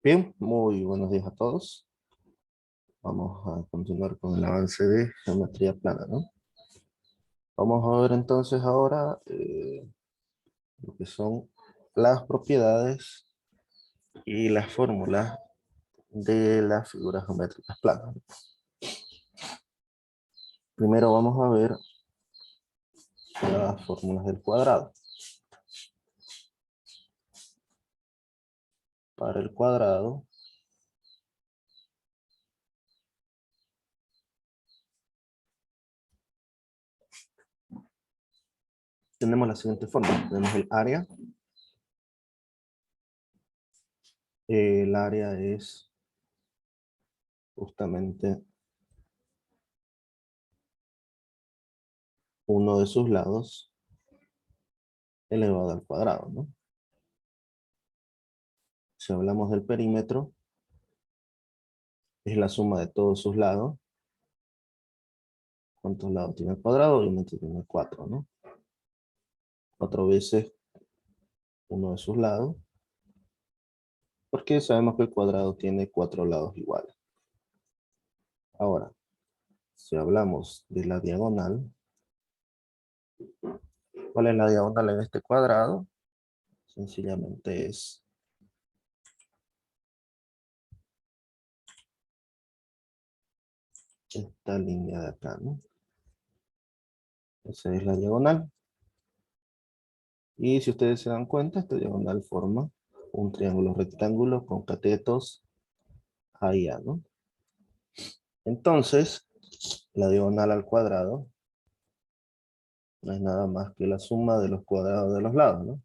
Bien, muy buenos días a todos. Vamos a continuar con el avance de geometría plana, ¿no? Vamos a ver entonces ahora lo que son las propiedades y las fórmulas de las figuras geométricas planas. Primero vamos a ver las fórmulas del cuadrado. Para el cuadrado tenemos la siguiente fórmula. Tenemos el área. El área es justamente uno de sus lados elevado al cuadrado, ¿no? Si hablamos del perímetro, es la suma de todos sus lados. ¿Cuántos lados tiene el cuadrado? Obviamente tiene 4, ¿no? 4 veces uno de sus lados, porque sabemos que el cuadrado tiene 4 lados iguales. Ahora, si hablamos de la diagonal, ¿cuál es la diagonal en este cuadrado? Sencillamente es esta línea de acá, ¿no? Esa es la diagonal. Y si ustedes se dan cuenta, esta diagonal forma un triángulo rectángulo con catetos A y A, ¿no? Entonces, la diagonal al cuadrado no es nada más que la suma de los cuadrados de los lados, ¿no?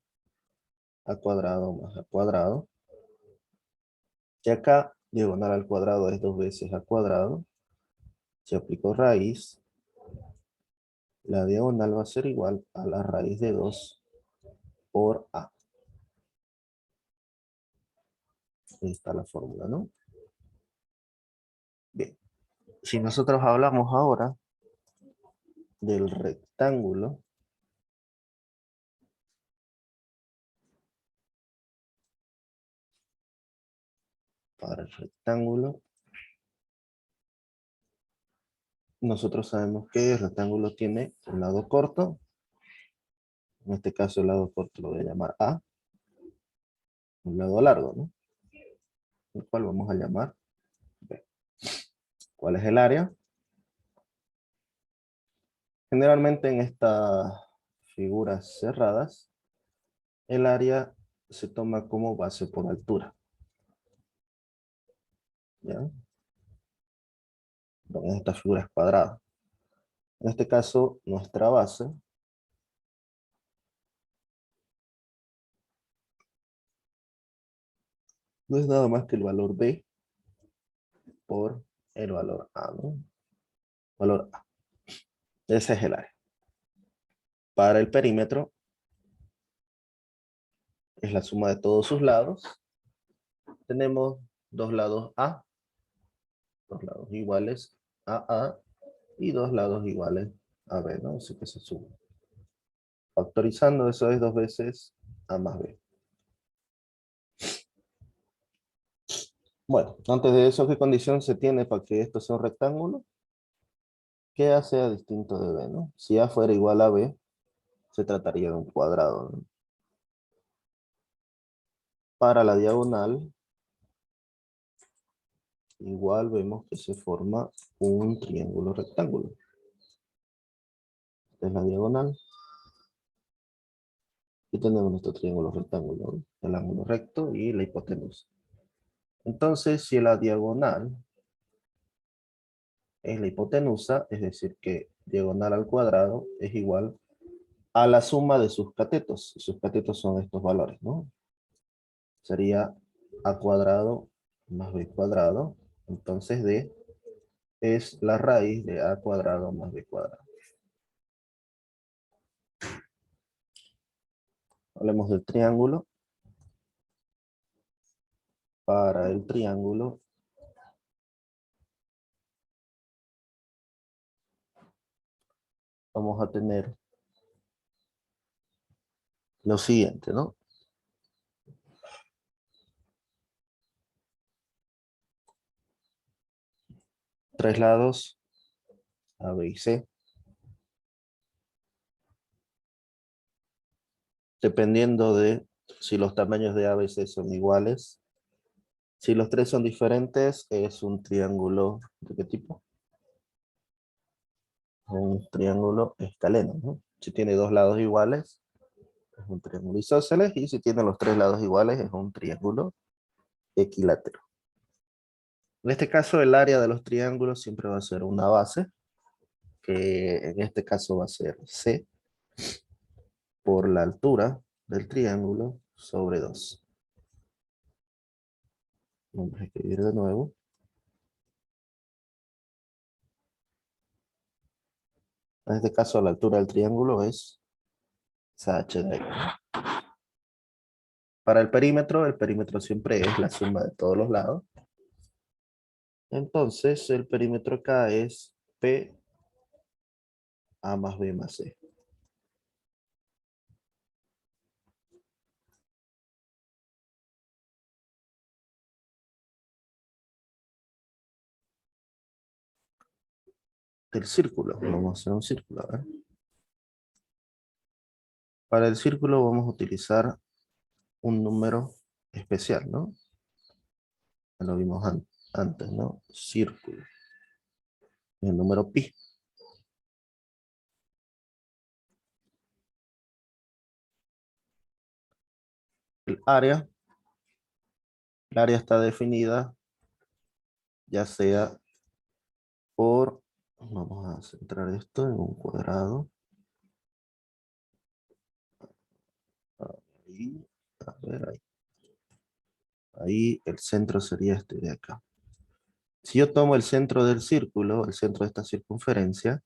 A cuadrado más A cuadrado. Y acá, diagonal al cuadrado es 2 veces A cuadrado. Si aplico raíz, la diagonal va a ser igual a la raíz de 2 por A. Ahí está la fórmula, ¿no? Bien. Si nosotros hablamos ahora del rectángulo, para el rectángulo, nosotros sabemos que el rectángulo tiene un lado corto. En este caso el lado corto lo voy a llamar A. Un lado largo, ¿no? El cual vamos a llamar B. ¿Cuál es el área? Generalmente en estas figuras cerradas, el área se toma como base por altura. ¿Ya? En estas figuras cuadradas. En este caso, nuestra base no es nada más que el valor B por el valor A, ¿no? Valor A. Ese es el área. Para el perímetro, es la suma de todos sus lados. Tenemos dos lados A, dos lados iguales a A y dos lados iguales a B, ¿no? Así que se suma. Factorizando, eso es 2 veces A más B. Bueno, antes de eso, ¿qué condición se tiene para que esto sea un rectángulo? Que A sea distinto de B, ¿no? Si A fuera igual a B, se trataría de un cuadrado, ¿no? Para la diagonal, igual vemos que se forma un triángulo rectángulo. Esta es la diagonal. Y tenemos nuestro triángulo rectángulo, ¿no? El ángulo recto y la hipotenusa. Entonces, si la diagonal es la hipotenusa, es decir, que diagonal al cuadrado es igual a la suma de sus catetos. Sus catetos son estos valores, ¿no? Sería A cuadrado más B cuadrado. Entonces D es la raíz de A cuadrado más B cuadrado. Hablemos del triángulo. Para el triángulo, vamos a tener lo siguiente, ¿no? tres lados A, B y C. Dependiendo de si los tamaños de A, B y C son iguales. Si los tres son diferentes, es un triángulo ¿de qué tipo? Un triángulo escaleno, ¿no? Si tiene dos lados iguales, es un triángulo isósceles, y si tiene los tres lados iguales, es un triángulo equilátero. En este caso, el área de los triángulos siempre va a ser una base, que en este caso va a ser C, por la altura del triángulo sobre 2. Vamos a escribir de nuevo. En este caso, la altura del triángulo es esa h de ahí. Para el perímetro siempre es la suma de todos los lados. Entonces, el perímetro acá es P A más B más C. Del círculo, vamos a hacer un círculo. A ver. Para el círculo vamos a utilizar un número especial, ¿no? Ya lo vimos antes, ¿no? Círculo. El número pi. El área está definida ya sea por, vamos a centrar esto en un cuadrado. Ahí, a ver, ahí. Ahí el centro sería este de acá. Si yo tomo el centro del círculo, el centro de esta circunferencia,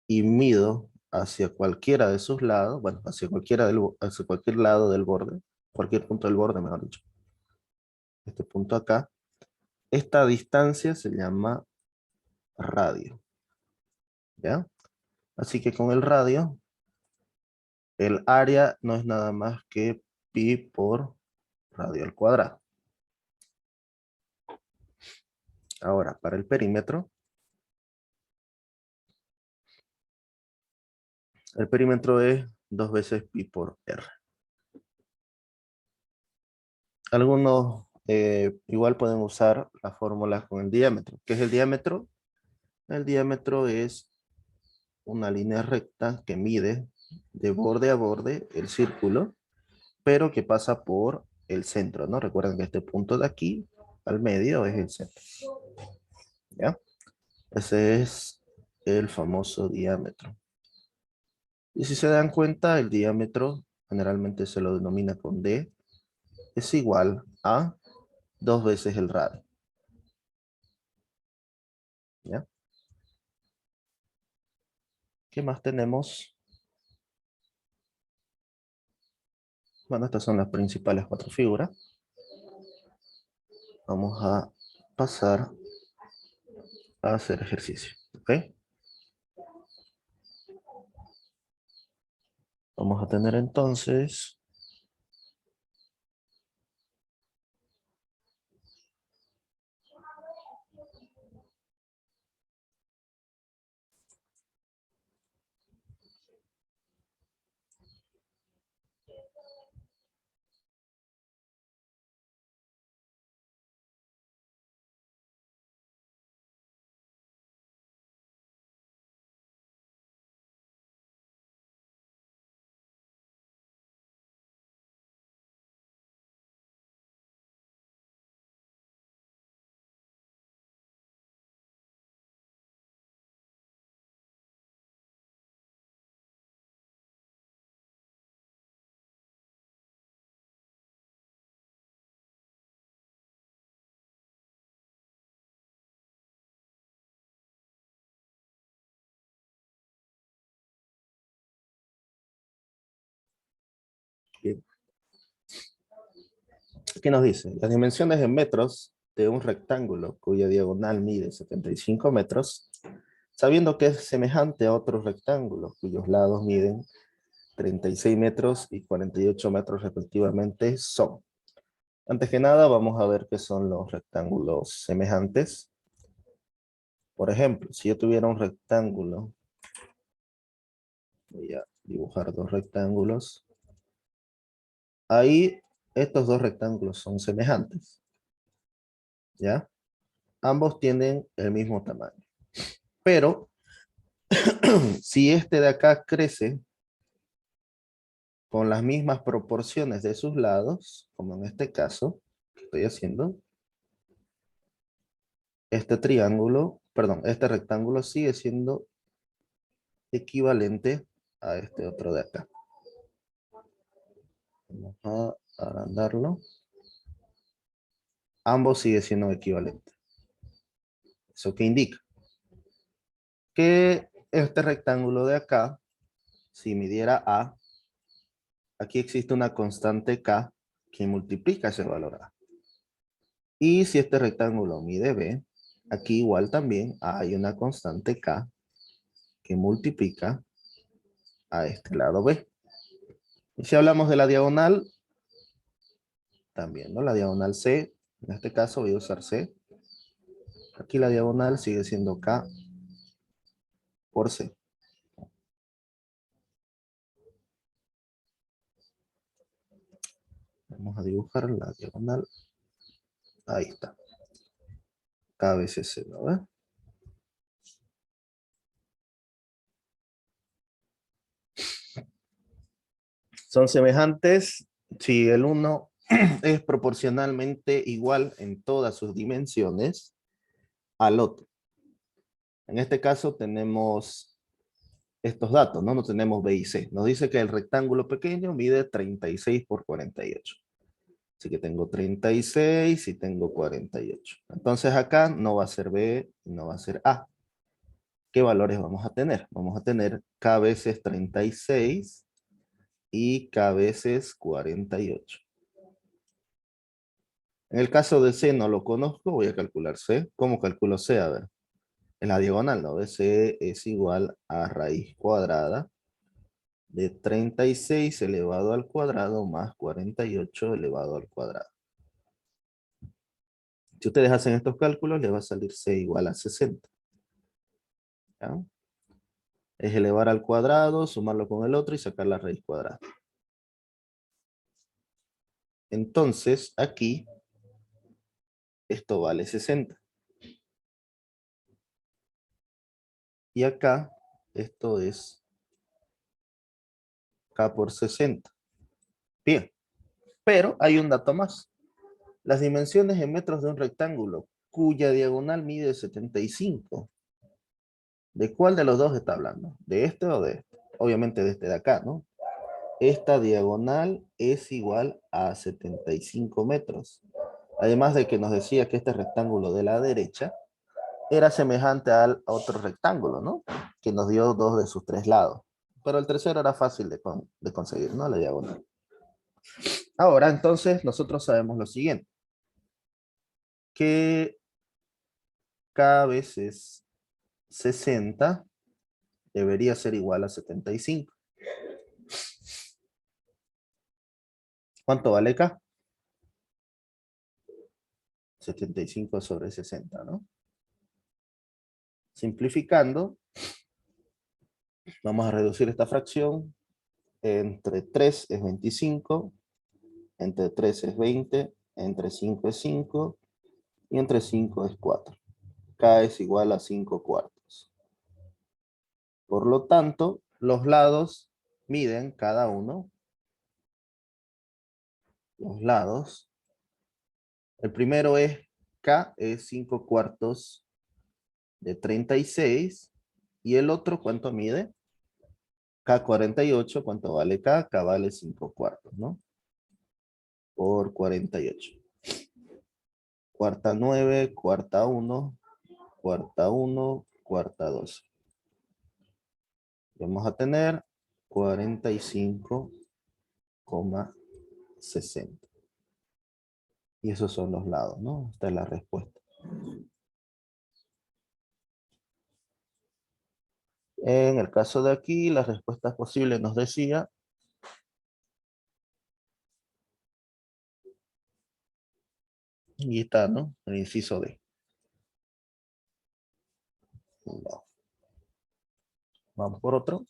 y mido hacia cualquiera de sus lados, bueno, hacia cualquier lado del borde, cualquier punto del borde, mejor dicho, este punto acá, esta distancia se llama radio, ¿ya? Así que con el radio, el área no es nada más que pi por radio al cuadrado. Ahora, para el perímetro es 2 veces pi por r. Algunos igual pueden usar la fórmula con el diámetro. ¿Qué es el diámetro? El diámetro es una línea recta que mide de borde a borde el círculo, pero que pasa por el centro, ¿no? Recuerden que este punto de aquí al medio es el centro, ¿ya? Ese es el famoso diámetro. Y si se dan cuenta, el diámetro generalmente se lo denomina con D, es igual a 2 veces el radio, ¿ya? ¿Qué más tenemos? Bueno, estas son las principales 4 figuras. Vamos a pasar a hacer ejercicio, ¿ok? Vamos a tener entonces bien. ¿Qué nos dice? Las dimensiones en metros de un rectángulo cuya diagonal mide 75 metros, sabiendo que es semejante a otros rectángulos cuyos lados miden 36 metros y 48 metros respectivamente, son. Antes que nada, vamos a ver qué son los rectángulos semejantes. Por ejemplo, si yo tuviera un rectángulo, voy a dibujar dos rectángulos. Ahí estos dos rectángulos son semejantes, ¿ya? Ambos tienen el mismo tamaño. Pero si este de acá crece con las mismas proporciones de sus lados, como en este caso que estoy haciendo, este triángulo, perdón, este rectángulo sigue siendo equivalente a este otro de acá. Vamos a agrandarlo. Ambos siguen siendo equivalentes. ¿Eso qué indica? Que este rectángulo de acá, si midiera A, aquí existe una constante K que multiplica ese valor A. Y si este rectángulo mide B, aquí igual también hay una constante K que multiplica a este lado B. Y si hablamos de la diagonal, también, ¿no? La diagonal C, en este caso voy a usar C. Aquí la diagonal sigue siendo K por C. Vamos a dibujar la diagonal. Ahí está. K veces C, ¿no ve? Son semejantes si el uno es proporcionalmente igual en todas sus dimensiones al otro. En este caso tenemos estos datos, ¿no? No tenemos B y C. Nos dice que el rectángulo pequeño mide 36 por 48. Así que tengo 36 y tengo 48. Entonces acá no va a ser B, no va a ser A. ¿Qué valores vamos a tener? Vamos a tener K veces 36 y K veces 48. En el caso de C no lo conozco, voy a calcular C. ¿Cómo calculo C? A ver, en la diagonal, ¿no? C es igual a raíz cuadrada de 36 elevado al cuadrado más 48 elevado al cuadrado. Si ustedes hacen estos cálculos, les va a salir C igual a 60. ¿Ya? Es elevar al cuadrado, sumarlo con el otro y sacar la raíz cuadrada. Entonces, aquí, esto vale 60. Y acá, esto es K por 60. Bien, pero hay un dato más. Las dimensiones en metros de un rectángulo, cuya diagonal mide 75. ¿De cuál de los dos está hablando? ¿De este o de este? Obviamente de este de acá, ¿no? Esta diagonal es igual a 75 metros. Además de que nos decía que este rectángulo de la derecha era semejante al otro rectángulo, ¿no? Que nos dio dos de sus tres lados. Pero el tercero era fácil de conseguir, ¿no? La diagonal. Ahora, entonces, nosotros sabemos lo siguiente. Que K veces 60 debería ser igual a 75. ¿Cuánto vale K? 75 sobre 60, ¿no? Simplificando, vamos a reducir esta fracción. Entre 3 es 25, entre 3 es 20, entre 5 es 5 y entre 5 es 4. K es igual a 5 cuartos. Por lo tanto, los lados miden cada uno. Los lados. El primero es K es 5 cuartos de 36. Y el otro, ¿cuánto mide? K 48, ¿cuánto vale K? K vale 5 cuartos, ¿no? Por 48. Cuarta 9, cuarta 1, cuarta 1, cuarta 2. Vamos a tener 45,60. Y esos son los lados, ¿no? Esta es la respuesta. En el caso de aquí, las respuestas posibles nos decía y está, ¿no? El inciso D. Va. Vamos por otro.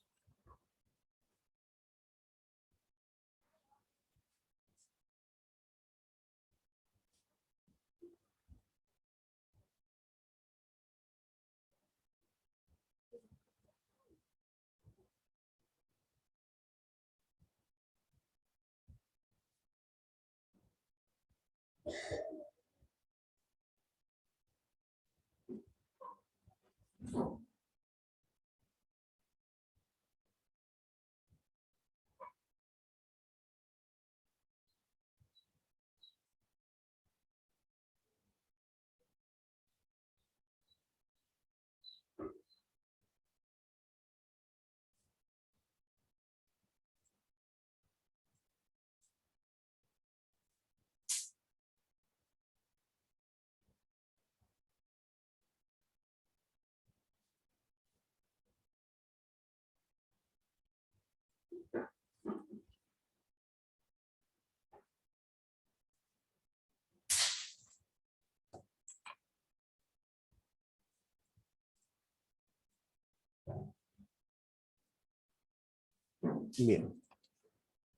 Bien.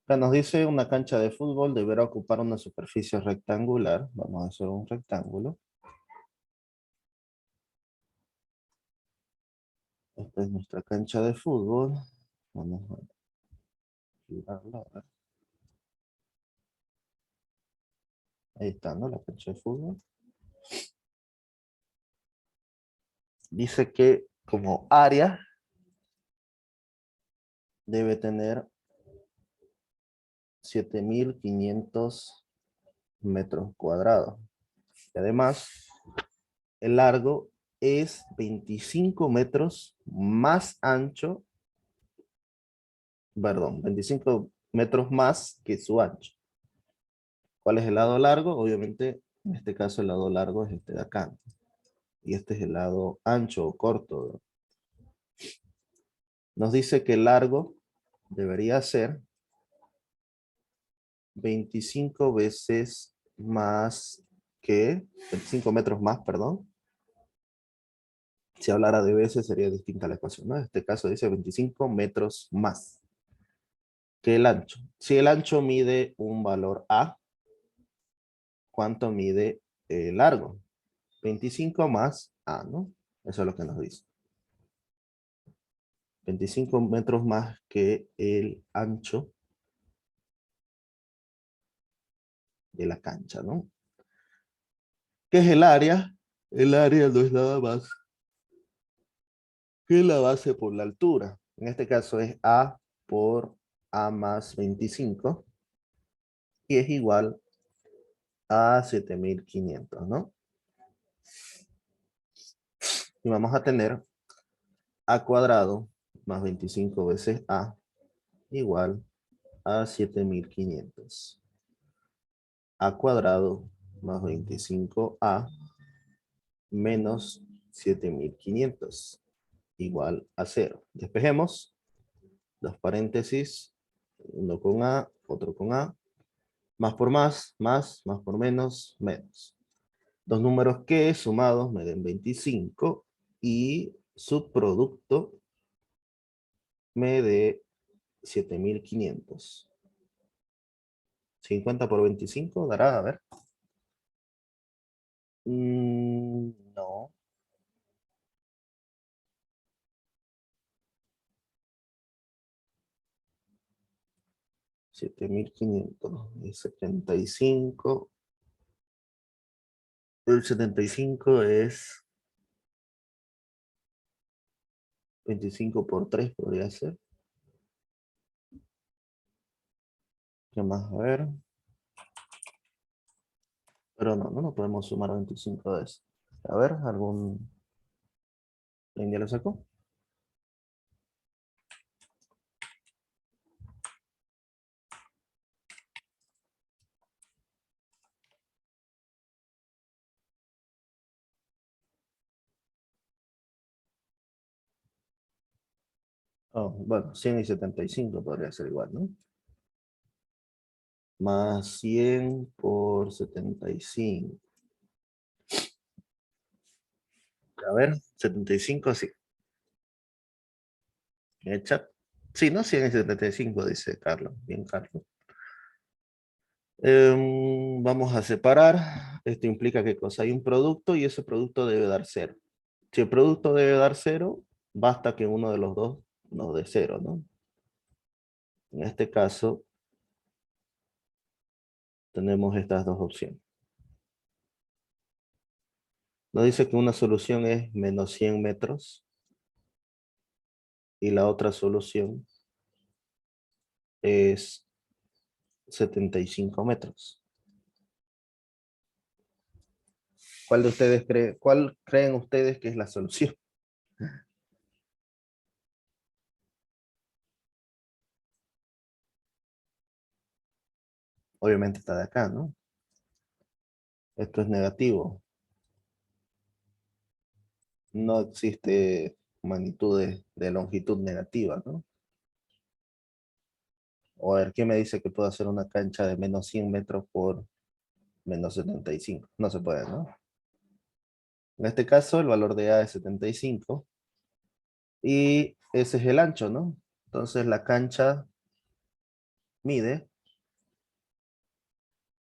Acá nos dice una cancha de fútbol deberá ocupar una superficie rectangular. Vamos a hacer un rectángulo. Esta es nuestra cancha de fútbol. Vamos a girarla. A ver. Ahí está, ¿no? La cancha de fútbol. Dice que como área debe tener 7.500 metros cuadrados. Y además, el largo es 25 metros más ancho, perdón, 25 metros más que su ancho. ¿Cuál es el lado largo? Obviamente, en este caso el lado largo es este de acá. Y este es el lado ancho o corto. Nos dice que el largo debería ser 25 veces más que, 25 metros más, perdón. Si hablara de veces sería distinta la ecuación, ¿no? En este caso dice 25 metros más que el ancho. Si el ancho mide un valor A, ¿cuánto mide el largo? 25 más A, ¿no? Eso es lo que nos dice. 25 metros más que el ancho de la cancha, ¿no? ¿Qué es el área? El área no es nada más que la base por la altura. En este caso es A por A más 25 y es igual a 7.500, ¿no? Y vamos a tener A cuadrado más 25 veces A igual a 7.500. A cuadrado más 25A menos 7.500 igual a 0. Despejemos. Dos paréntesis. Uno con A, otro con A. Más por más por menos, menos. Dos números que sumados me den 25 y su producto me dé 7.500. 50 por 25 dará, a ver. No. 7.500 y 75. El 75 es 25 por 3, podría ser. ¿Qué más? A ver. Pero no, no podemos sumar 25 de eso. A ver, ¿algún... ¿Alguien ya lo sacó? Oh, bueno, 100 y 75 podría ser igual, ¿no? Más 100 por 75. A ver, 75, sí. En el chat. Sí, no, 100 y 75, dice Carlos. Bien, Carlos. Vamos a separar. Esto implica qué cosa. Hay un producto y ese producto debe dar cero. Si el producto debe dar cero, basta que uno de los dos nos dé cero, ¿no? En este caso, tenemos estas dos opciones. Nos dice que una solución es menos 100 metros y la otra solución es 75 metros. ¿Cuál de ustedes cuál creen ustedes que es la solución? Obviamente está de acá, ¿no? Esto es negativo. No existe magnitudes de longitud negativa, ¿no? O a ver, ¿qué me dice que puedo hacer una cancha de menos 100 metros por menos 75? No se puede, ¿no? En este caso, el valor de A es 75 y ese es el ancho, ¿no? Entonces la cancha mide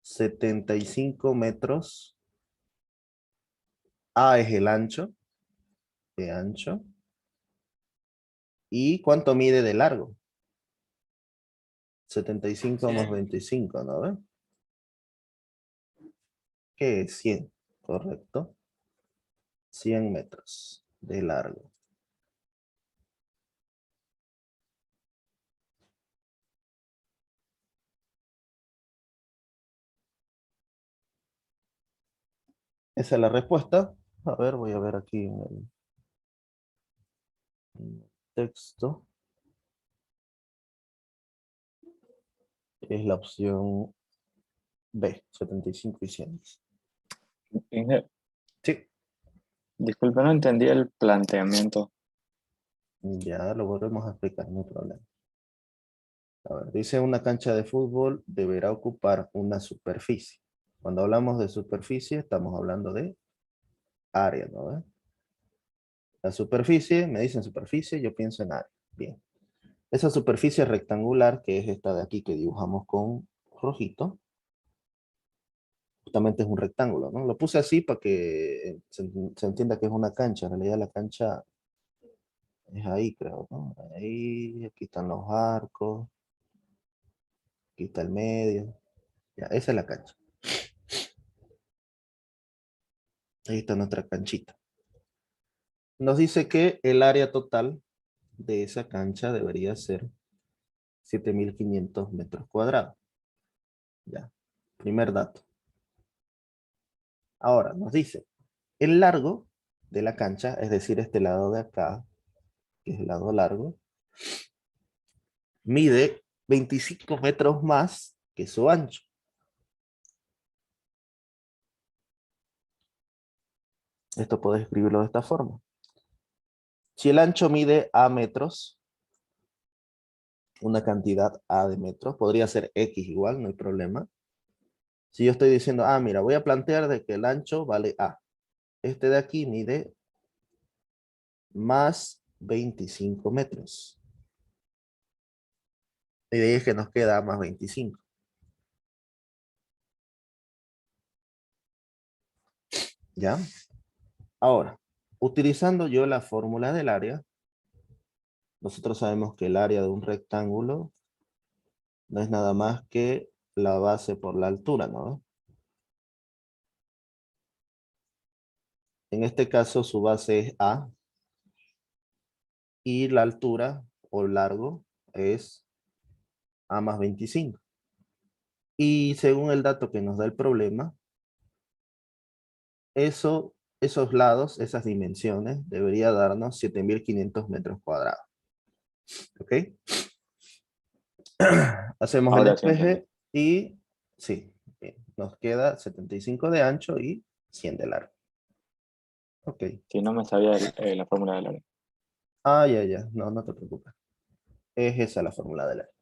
75 metros. A es el ancho, de ancho. ¿Y cuánto mide de largo? 75 más 25, ¿no ves? ¿Qué es 100? Correcto. 100 metros de largo. Esa es la respuesta. A ver, voy a ver aquí en el texto. Es la opción B, 75 y 100. Inge, Sí, disculpe, no entendí el planteamiento. ya lo volvemos a explicar, no hay problema. A ver, dice una cancha de fútbol deberá ocupar una superficie. Cuando hablamos de superficie, estamos hablando de área, ¿no ves? La superficie, me dicen superficie, yo pienso en área. Bien. Esa superficie rectangular, que es esta de aquí que dibujamos con rojito, justamente es un rectángulo, ¿no? Lo puse así para que se entienda que es una cancha. En realidad la cancha es ahí, creo, ¿no? Ahí, aquí están los arcos, aquí está el medio. Ya, esa es la cancha. Ahí está nuestra canchita. Nos dice que el área total de esa cancha debería ser 7.500 metros cuadrados. Ya, primer dato. Ahora, nos dice, el largo de la cancha, es decir, este lado de acá, que es el lado largo, mide 25 metros más que su ancho. Esto puedes escribirlo de esta forma. Si el ancho mide A metros, una cantidad A de metros, podría ser X igual, no hay problema. Si yo estoy diciendo, mira, voy a plantear de que el ancho vale A. Este de aquí mide más 25 metros. Y de ahí es que nos queda más 25. ¿Ya? Ahora, utilizando yo la fórmula del área, nosotros sabemos que el área de un rectángulo no es nada más que la base por la altura, ¿no? En este caso su base es A y la altura o largo es A más 25. Y según el dato que nos da el problema, esos lados, esas dimensiones, debería darnos 7.500 metros cuadrados. ¿Ok? Hacemos el Ahora sí entendí. despeje y sí, bien, nos queda 75 de ancho y 100 de largo. Ok. Si no me sabía la fórmula del área. Ya. No, no te preocupes. Es esa la fórmula del área.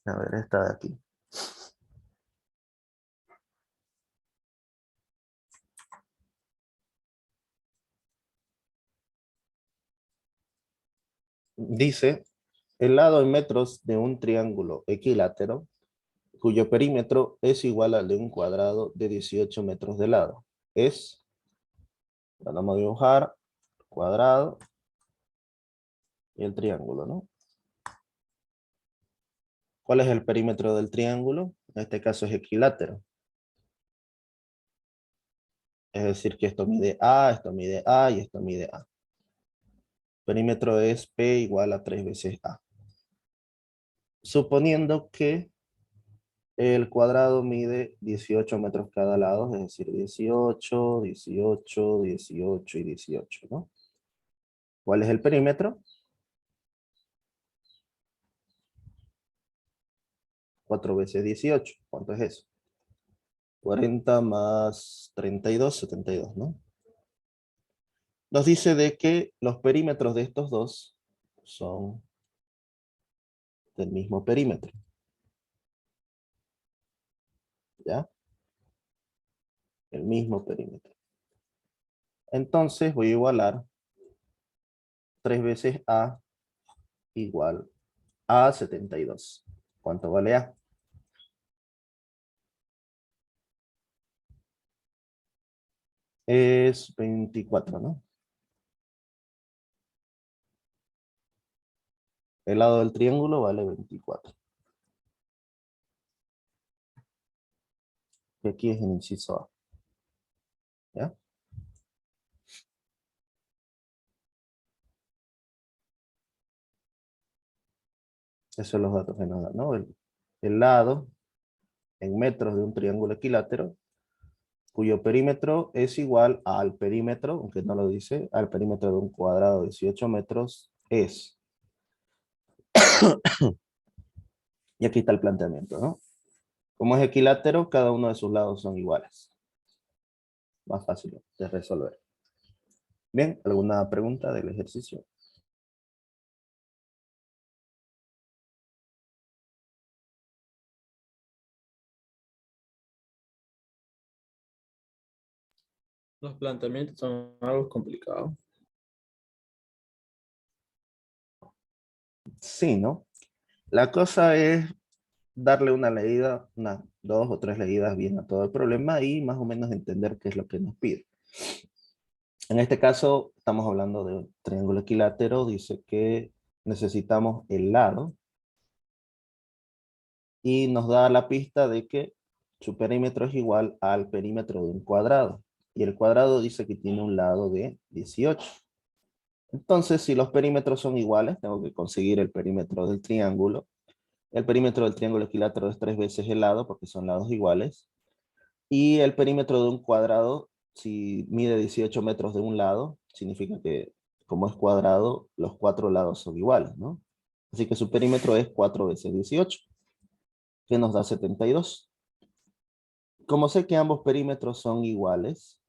A ver, esta de aquí. Dice, el lado en metros de un triángulo equilátero, cuyo perímetro es igual al de un cuadrado de 18 metros de lado. Es, vamos a dibujar, cuadrado y el triángulo, ¿no? ¿Cuál es el perímetro del triángulo? En este caso es equilátero. Es decir, que esto mide A y esto mide A. Perímetro es P igual a 3 veces A. Suponiendo que el cuadrado mide 18 metros cada lado, es decir, 18, 18, 18 y 18, ¿no? ¿Cuál es el perímetro? 4 veces 18. ¿Cuánto es eso? 40 más 32, 72, ¿no? Nos dice de que los perímetros de estos dos son del mismo perímetro, ¿ya? El mismo perímetro. Entonces voy a igualar 3 veces A igual a 72. ¿Cuánto vale A? Es 24, ¿no? El lado del triángulo vale 24. Y aquí es el inciso A, ¿ya? Esos son los datos que nos dan, ¿no? El lado en metros de un triángulo equilátero, cuyo perímetro es igual al perímetro, aunque no lo dice, al perímetro de un cuadrado de 18 metros, es. Y aquí está el planteamiento, ¿no? Como es equilátero, cada uno de sus lados son iguales. Más fácil de resolver. Bien, ¿alguna pregunta del ejercicio? Los planteamientos son algo complicados. Sí, ¿no? La cosa es darle una leída, una, dos o tres leídas bien a todo el problema y más o menos entender qué es lo que nos pide. En este caso, estamos hablando de un triángulo equilátero, dice que necesitamos el lado y nos da la pista de que su perímetro es igual al perímetro de un cuadrado. Y el cuadrado dice que tiene un lado de 18. Entonces, si los perímetros son iguales, tengo que conseguir el perímetro del triángulo. El perímetro del triángulo equilátero es 3 veces el lado, porque son lados iguales. Y el perímetro de un cuadrado, si mide 18 metros de un lado, significa que como es cuadrado, los cuatro lados son iguales, ¿no? Así que su perímetro es 4 veces 18, que nos da 72. Como sé que ambos perímetros son iguales,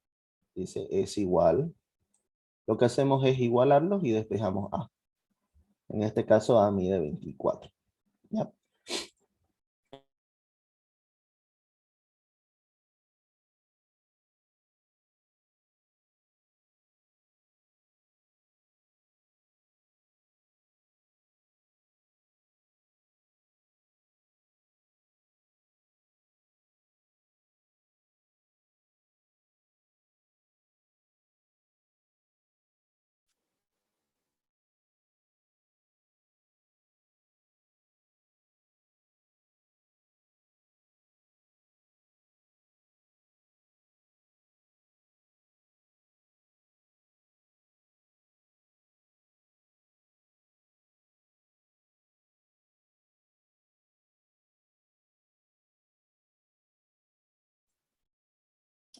dice es igual, lo que hacemos es igualarlos y despejamos A. En este caso A mide 24. ¿Ya?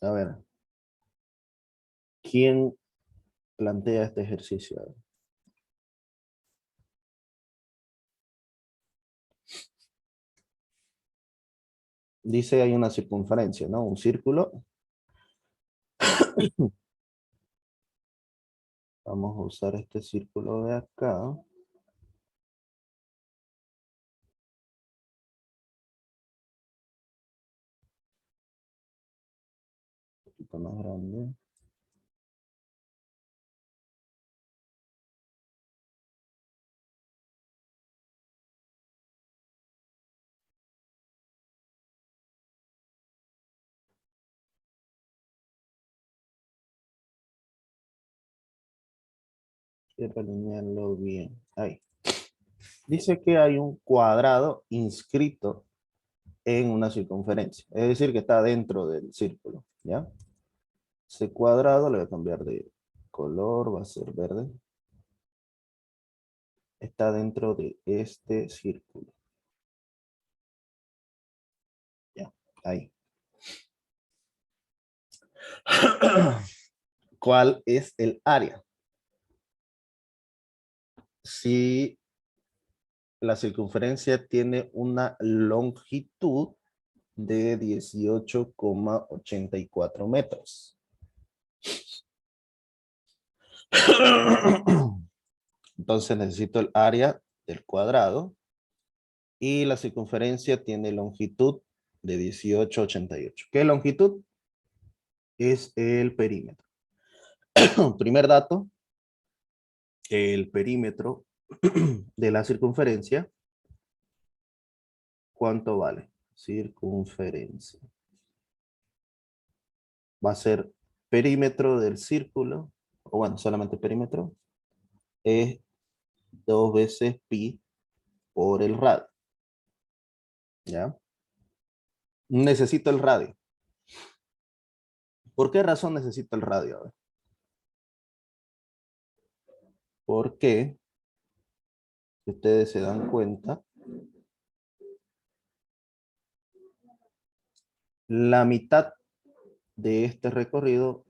A ver, ¿quién plantea este ejercicio? Dice hay una circunferencia, ¿no? Un círculo. Vamos a usar este círculo de acá. poquito más grande. Quiero alinearlo bien. Ahí. Dice que hay un cuadrado inscrito en una circunferencia. Es decir, que está dentro del círculo. ¿Ya? Ese cuadrado le voy a cambiar de color, va a ser verde. Está dentro de este círculo. Ya, ahí. ¿Cuál es el área? Si la circunferencia tiene una longitud de 18,84 metros. Entonces necesito el área del cuadrado y la circunferencia tiene longitud de 18,88. ¿Qué longitud? Es el perímetro. Primer dato, el perímetro de la circunferencia, ¿cuánto vale? Circunferencia. Va a ser perímetro del círculo, o bueno, solamente perímetro, es 2 veces pi por el radio. ¿Ya? Necesito el radio. ¿Por qué razón necesito el radio? A ver. Porque, si ustedes se dan cuenta, la mitad de este recorrido,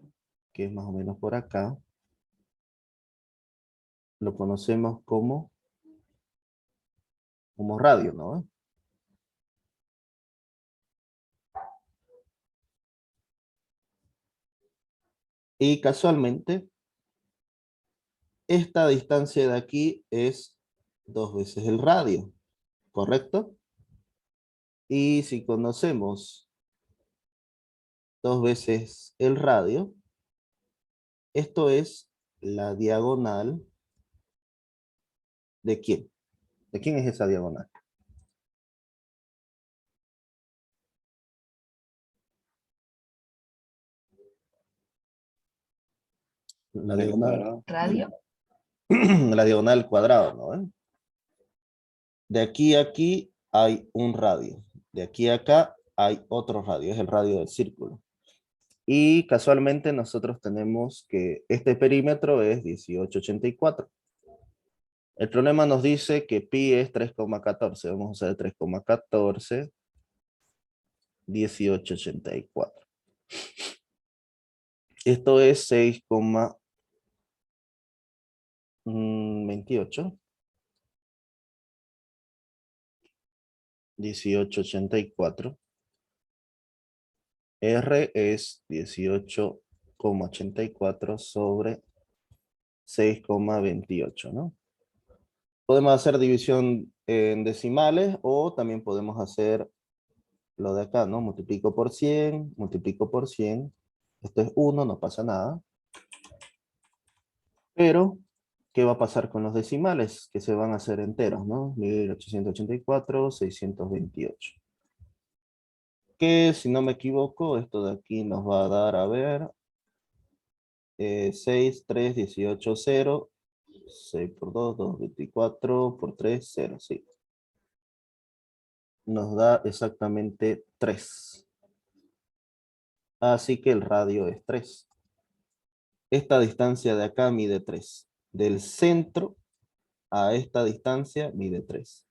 que es más o menos por acá, lo conocemos como radio, ¿no? Y casualmente, esta distancia de aquí es 2 veces el radio, ¿correcto? Y si conocemos 2 veces el radio, esto es la diagonal ¿de quién? ¿De quién es esa diagonal? La Del diagonal. cuadrado. Radio. La diagonal cuadrado, ¿no? De aquí a aquí hay un radio. De aquí a acá hay otro radio, es el radio del círculo. Y casualmente nosotros tenemos que este perímetro es 18,84. El problema nos dice que pi es 3,14. Vamos a usar 3,14, 18,84. Esto es 6,28. 18,84. R es 18,84 sobre 6,28, ¿no? Podemos hacer división en decimales o también podemos hacer lo de acá, ¿no? Multiplico por 100, multiplico por 100. Esto es 1, no pasa nada. Pero, ¿qué va a pasar con los decimales? Que se van a hacer enteros, ¿no? 1884, 628. Que si no me equivoco, esto de aquí nos va a dar, a ver, 6, 3, 18, 0. 6 por 2, 2, 24, por 3, 0, sí. Nos da exactamente 3. Así que el radio es 3. Esta distancia de acá mide 3. Del centro a esta distancia mide 3.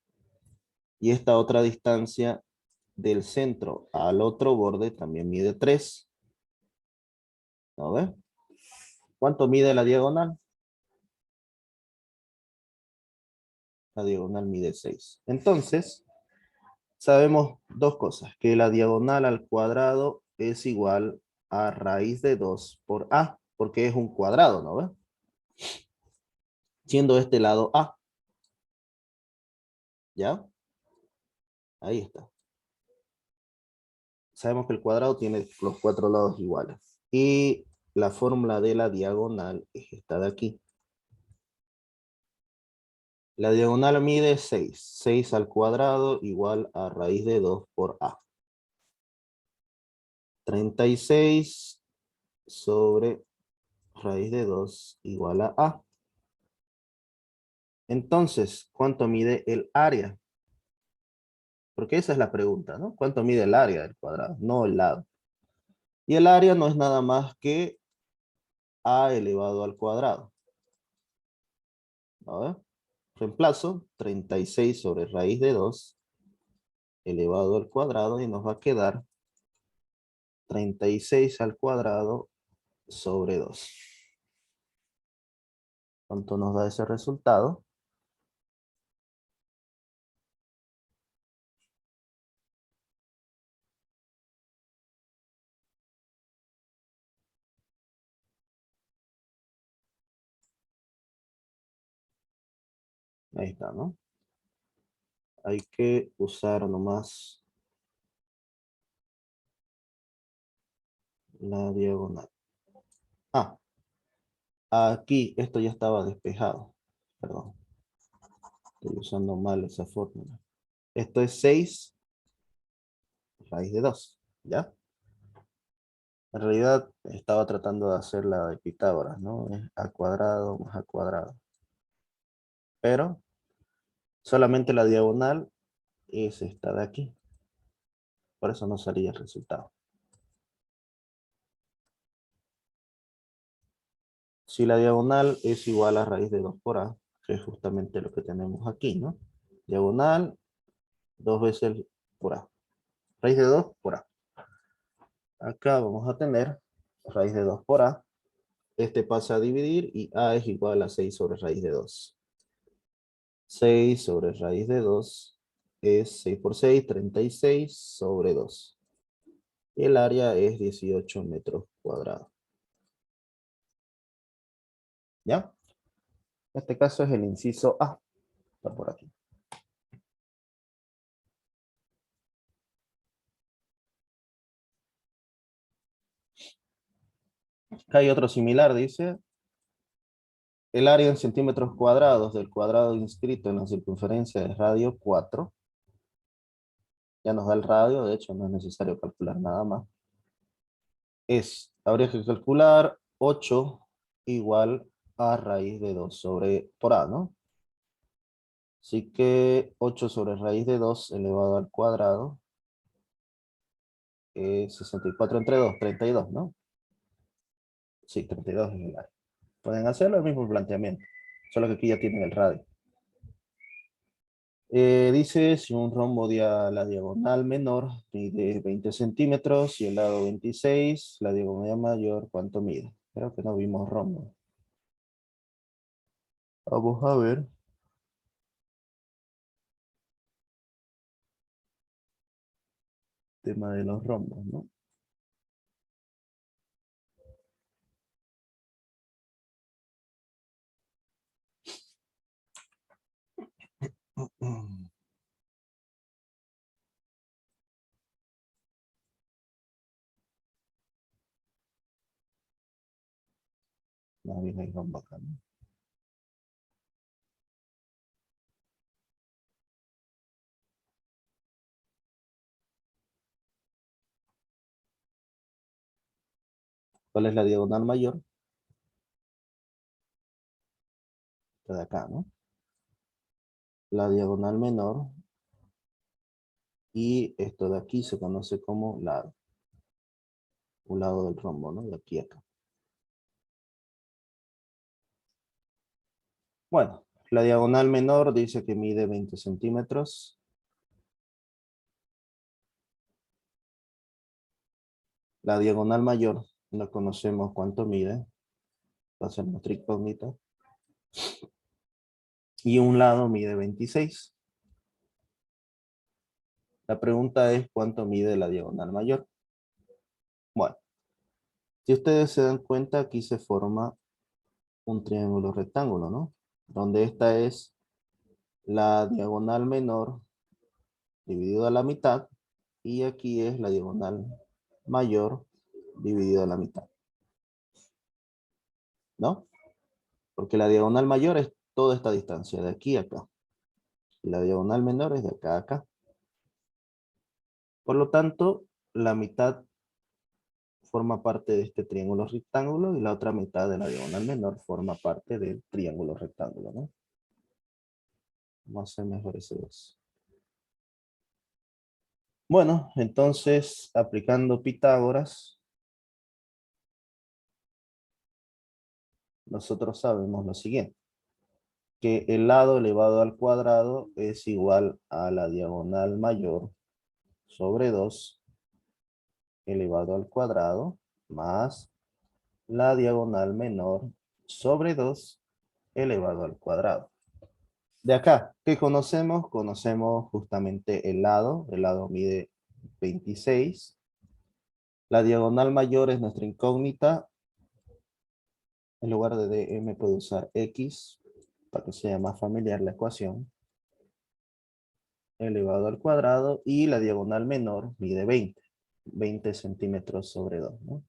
Y esta otra distancia del centro al otro borde también mide 3. ¿No ves? ¿Cuánto mide la diagonal? La diagonal mide 6. Entonces, sabemos dos cosas. Que la diagonal al cuadrado es igual a raíz de 2 por a. Porque es un cuadrado, ¿no ves? Siendo este lado a. ¿Ya? Ahí está. Sabemos que el cuadrado tiene los 4 lados iguales. Y la fórmula de la diagonal es esta de aquí. La diagonal mide 6. 6 al cuadrado igual a raíz de 2 por A. 36 sobre raíz de 2 igual a A. Entonces, ¿cuánto mide el área? Porque esa es la pregunta, ¿no? ¿Cuánto mide el área del cuadrado? No el lado. Y el área no es nada más que A elevado al cuadrado. A ver, reemplazo 36 sobre raíz de 2 elevado al cuadrado y nos va a quedar 36 al cuadrado sobre 2. ¿Cuánto nos da ese resultado? Ahí está, ¿no? Hay que usar nomás la diagonal. Ah, aquí esto ya estaba despejado. Perdón, estoy usando mal esa fórmula. Esto es 6 raíz de 2, ¿ya? En realidad estaba tratando de hacer la de Pitágoras, ¿no? Es a cuadrado más a cuadrado. Pero solamente la diagonal es esta de aquí. Por eso no salía el resultado. Si la diagonal es igual a raíz de 2 por A, que es justamente lo que tenemos aquí, ¿no? Diagonal, 2 veces por A. Raíz de 2 por A. Acá vamos a tener raíz de 2 por A. Este pasa a dividir y A es igual a 6 sobre raíz de 2. 6 sobre raíz de 2 es 6 por 6, 36 sobre 2. Y el área es 18 metros cuadrados. ¿Ya? En este caso es el inciso A. Está por aquí. Acá hay otro similar, dice. El área en centímetros cuadrados del cuadrado inscrito en la circunferencia de radio 4. Ya nos da el radio, de hecho no es necesario calcular nada más. Habría que calcular 8 igual a raíz de 2 sobre por A, ¿no? Así que 8 sobre raíz de 2 elevado al cuadrado es 64 entre 2, 32, ¿no? Sí, 32 es el área. Pueden hacerlo el mismo planteamiento, solo que aquí ya tienen el radio. Dice, si un rombo la diagonal menor mide 20 centímetros y el lado 26, la diagonal mayor, ¿cuánto mide? Creo que no vimos rombo. Vamos a ver. Tema de los rombos, ¿no? Más bien hay rombo acá, ¿no? ¿Cuál es la diagonal mayor? Esta de acá, ¿no? La diagonal menor. Y esto de aquí se conoce como lado. Un lado del rombo, ¿no? De aquí a acá. Bueno, la diagonal menor dice que mide 20 centímetros. La diagonal mayor, no conocemos cuánto mide. Va a ser nuestra incógnita. Y un lado mide 26. La pregunta es cuánto mide la diagonal mayor. Bueno, si ustedes se dan cuenta, aquí se forma un triángulo rectángulo, ¿no? Donde esta es la diagonal menor dividido a la mitad y aquí es la diagonal mayor dividido a la mitad. ¿no? Porque la diagonal mayor es toda esta distancia, de aquí a acá. Y la diagonal menor es de acá a acá. Por lo tanto, la mitad forma parte de este triángulo rectángulo y la otra mitad de la diagonal menor forma parte del triángulo rectángulo, ¿no? Vamos a hacer mejor ese dos. Bueno, entonces, aplicando Pitágoras, nosotros sabemos lo siguiente, que el lado elevado al cuadrado es igual a la diagonal mayor sobre 2 elevado al cuadrado más la diagonal menor sobre 2 elevado al cuadrado. De acá, ¿qué conocemos? Conocemos justamente el lado. El lado mide 26. La diagonal mayor es nuestra incógnita. En lugar de dm puedo usar x para que sea más familiar la ecuación. Elevado al cuadrado y la diagonal menor mide 20. 20 centímetros sobre 2, ¿no?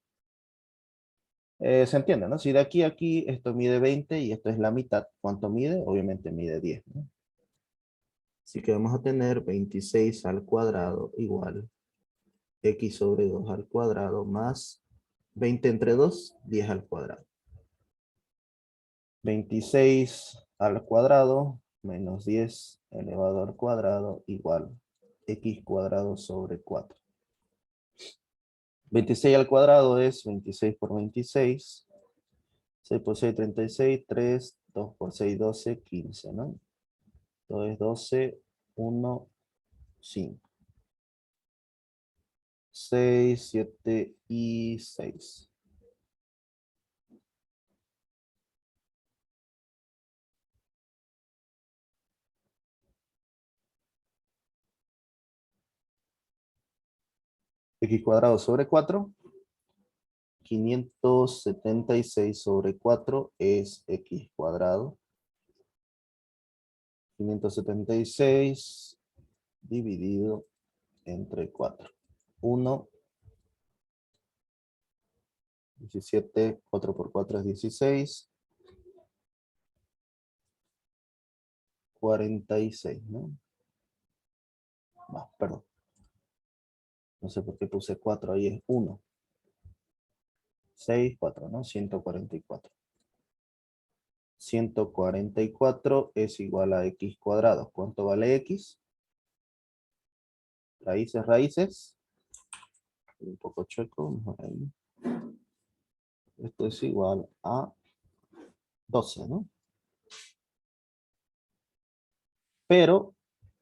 Se entiende, ¿no? Si de aquí a aquí esto mide 20 y esto es la mitad, ¿cuánto mide? Obviamente mide 10, ¿no? Así que vamos a tener 26 al cuadrado igual x sobre 2 al cuadrado más 20 entre 2, 10 al cuadrado. 26 al cuadrado menos 10 elevado al cuadrado igual x cuadrado sobre 4. 26 al cuadrado es 26 por 26. 6 por 6, 36, 3, 2 por 6, 12, 15, ¿no? Entonces 12, 1, 5. 6, 7 y 6. X cuadrado sobre 4. 576 sobre 4 es x cuadrado. 576 dividido entre 4. 1, 17, 4 por 4 es 16. 46, ¿no? No, perdón. No sé por qué puse 4, ahí es 1. 6, 4, ¿no? 144. 144 es igual a x cuadrado. ¿Cuánto vale x? Raíces, raíces. Un poco chueco, mejor ahí. Esto es igual a 12, ¿no? Pero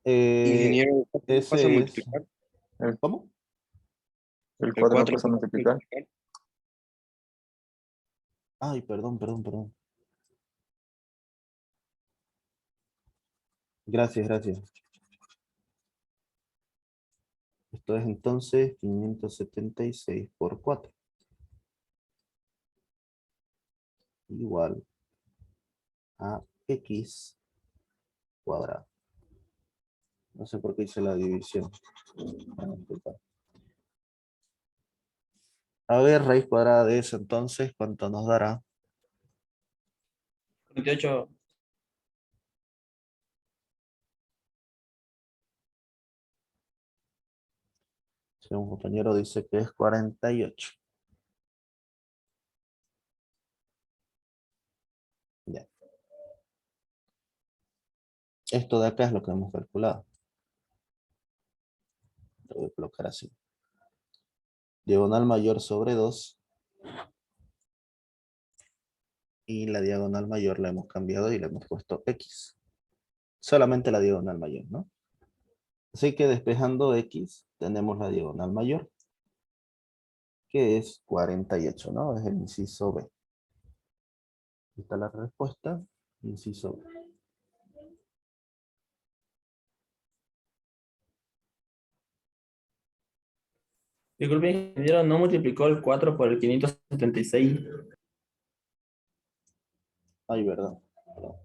Ingeniero, ¿cuánto pasa a ese es... multiplicar? ¿Cómo? El El 4 no 4 pasa a multiplicar. Ay, perdón, perdón, perdón. Gracias, gracias. Esto es entonces 576 por 4. Igual a x cuadrado. No sé por qué hice la división. Disculpa. A ver, raíz cuadrada de eso entonces, ¿cuánto nos dará? 48. Si un compañero dice que es 48. Ya. Esto de acá es lo que hemos calculado. Lo voy a colocar así. Diagonal mayor sobre 2. Y la diagonal mayor la hemos cambiado y le hemos puesto x. Solamente la diagonal mayor, ¿no? Así que despejando x, tenemos la diagonal mayor, que es 48, ¿no? Es el inciso B. Aquí está la respuesta, inciso B. Disculpe, ingeniero, ¿no multiplicó el 4 por el 576? Ay, verdad. Perdón.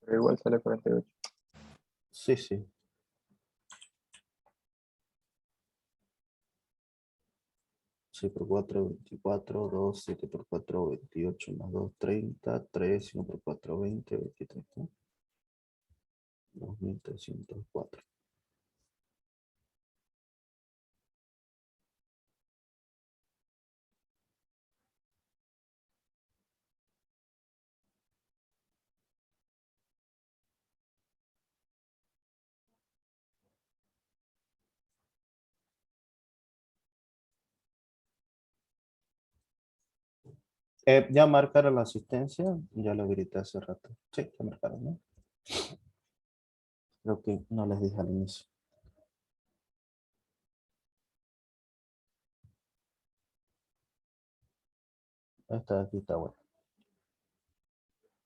Pero igual sale 48. Sí, sí. 6 por 4, 24, 2, 7 por 4, 28, más 2, 30, 3, 5 por 4, 20, 23, ¿no? 2304. Ya marcaron la asistencia, ya lo grité hace rato. Sí, ya marcaron, ¿no? Creo que no les dije al inicio. Esta de aquí está buena.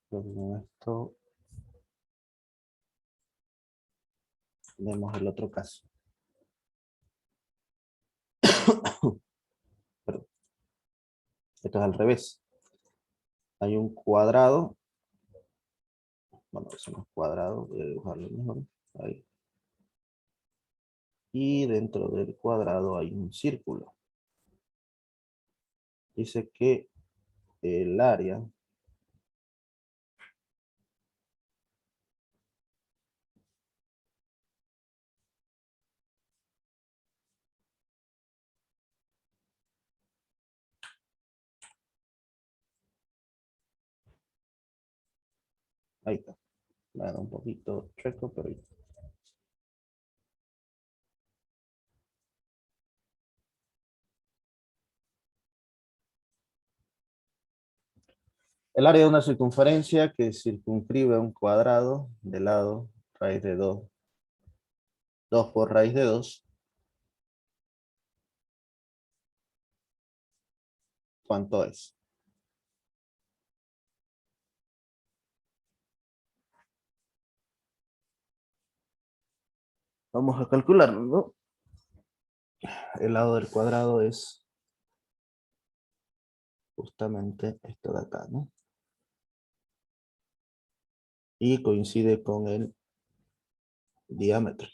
Creo que con esto vemos el otro caso. Perdón. Esto es al revés. Hay un cuadrado. Bueno, eso no es cuadrado, voy a dibujarlo mejor. Ahí. Y dentro del cuadrado hay un círculo. Dice que el área ahí está. Me da un poquito chueco, pero ahí. El área de una circunferencia que circunscribe un cuadrado de lado, raíz de 2. 2 por raíz de 2. ¿Cuánto es? Vamos a calcularlo, ¿no? El lado del cuadrado es justamente esto de acá, ¿no? Y coincide con el diámetro.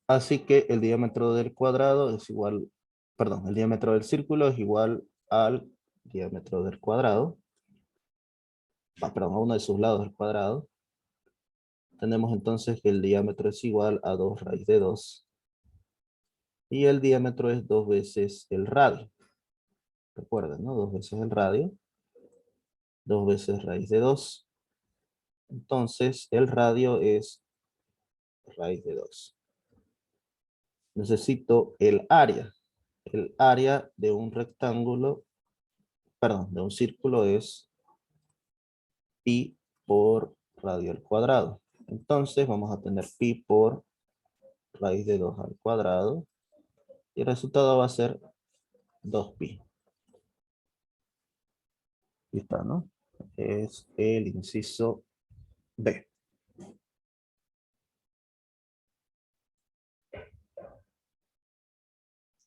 Así que el diámetro del cuadrado es igual, perdón, el diámetro del círculo es igual al diámetro del cuadrado. Perdón, a uno de sus lados del cuadrado. Tenemos entonces que el diámetro es igual a 2 raíz de 2. Y el diámetro es 2 veces el radio. Recuerden, ¿no? 2 veces el radio. 2 veces raíz de 2. Entonces, el radio es raíz de 2. Necesito el área. El área de un rectángulo, perdón, de un círculo es pi por radio al cuadrado. Entonces, vamos a tener pi por raíz de 2 al cuadrado. Y el resultado va a ser 2pi. Ahí está, ¿no? Es el inciso B.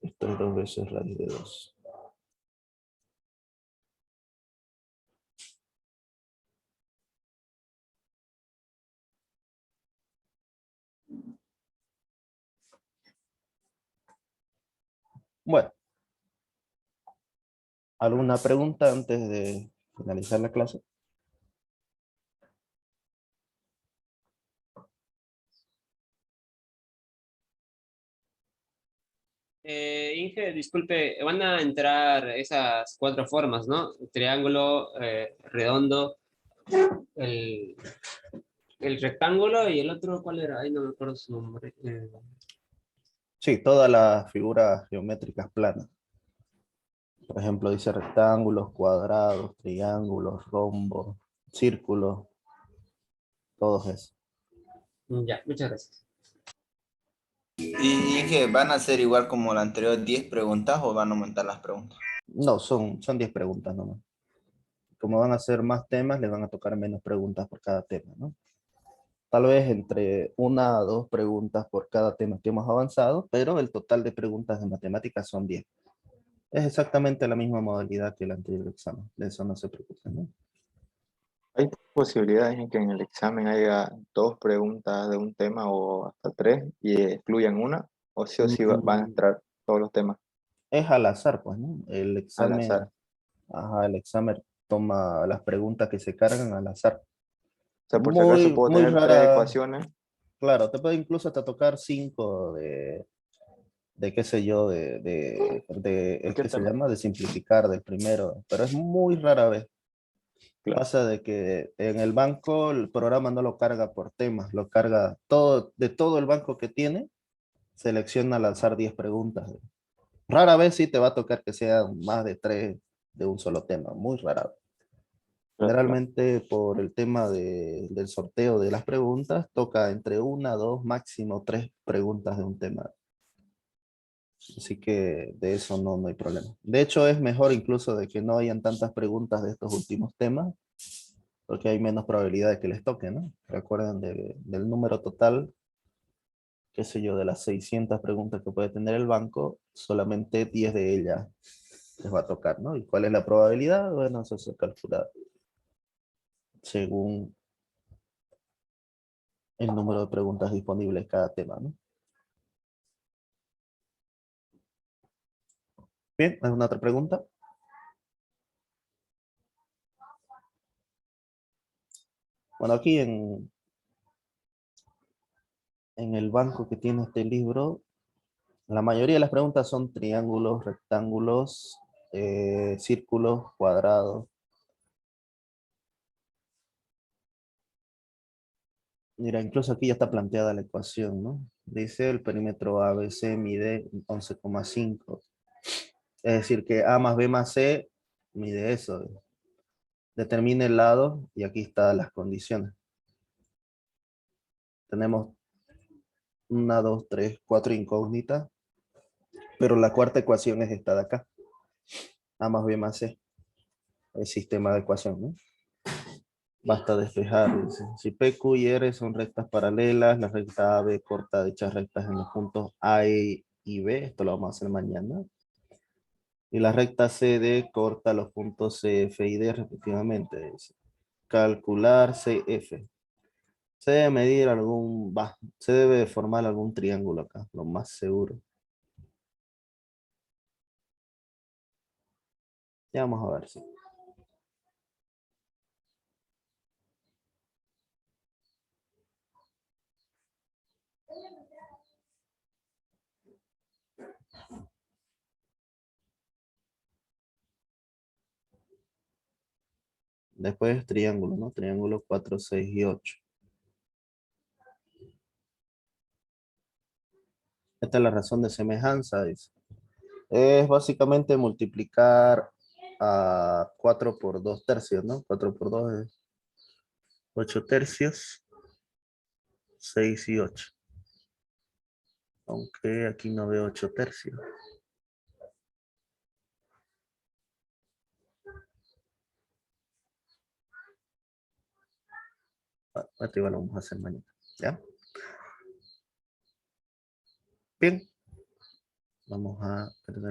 Esto es 2 veces raíz de 2. Bueno, ¿alguna pregunta antes de finalizar la clase? Inge, disculpe, van a entrar esas cuatro formas, ¿no? Triángulo, redondo, el, el rectángulo y el otro, ¿cuál era? Ay, no me acuerdo su nombre. Sí, todas las figuras geométricas planas. Por ejemplo, dice rectángulos, cuadrados, triángulos, rombos, círculos, todos esos. Ya, muchas gracias. ¿Y que van a ser igual como la anterior 10 preguntas o van a aumentar las preguntas? No, son 10 preguntas nomás. Como van a ser más temas, les van a tocar menos preguntas por cada tema, ¿no? Tal vez entre 1 a 2 preguntas por cada tema que hemos avanzado, pero el total de preguntas de matemáticas son 10. Es exactamente la misma modalidad que el anterior examen. De eso no se preocupen, ¿no? Hay posibilidades en que en el examen haya 2 preguntas de un tema o hasta 3 y excluyan una, o sí o sí van a Mm, entrar todos los temas Es al azar, pues, ¿no? El al examen, azar. ajá, el examen toma las preguntas que se cargan al azar. O sea, por si acaso puedo Muy tener 3 rara, ecuaciones. claro, te puede incluso hasta tocar cinco de qué sé yo, el que Cualquier se tema. llama de simplificar del primero, pero es muy rara vez. Claro, Pasa de que en el banco el programa no lo carga por temas, lo carga todo, de todo el banco que tiene, selecciona al lanzar 10 preguntas. Rara vez sí te va a tocar que sean más de 3 de un solo tema, muy rara vez. claro, claro. Generalmente por el tema del sorteo de las preguntas, toca entre una, dos, máximo 3 preguntas de un tema. Así que de eso no hay problema. De hecho, es mejor incluso de que no hayan tantas preguntas de estos últimos temas, porque hay menos probabilidad de que les toque, ¿no? Recuerden del número total, qué sé yo, de las 600 preguntas que puede tener el banco, solamente 10 de ellas les va a tocar, ¿no? ¿Y cuál es la probabilidad? Bueno, eso se calcula según el número de preguntas disponibles cada tema, ¿no? Bien, ¿alguna otra pregunta? Bueno, aquí en el banco que tiene este libro, la mayoría de las preguntas son triángulos, rectángulos, círculos, cuadrados. Mira, incluso aquí ya está planteada la ecuación, ¿no? Dice el perímetro ABC mide 11,5. Es decir, que A más B más C mide eso. Determine el lado y aquí están las condiciones. Tenemos una, dos, tres, cuatro incógnitas, pero la cuarta ecuación es esta de acá. A más B más C. El sistema de ecuación, ¿no? Basta despejar, dice. Si P, Q y R son rectas paralelas, la recta AB corta dichas rectas en los puntos A y B, esto lo vamos a hacer mañana. Y la recta CD corta los puntos C, F y D respectivamente, dice. Calcular CF. Se debe medir se debe formar algún triángulo acá, lo más seguro. Ya vamos a ver si. Después triángulo, ¿no? Triángulo 4, 6 y 8. Esta es la razón de semejanza, dice. Es básicamente multiplicar a 4 por 2 tercios, ¿no? 4 por 2 es 8 tercios, 6 y 8. Aunque aquí no veo 8 tercios. Esto igual lo vamos a hacer mañana, ¿ya? Bien. Vamos a perder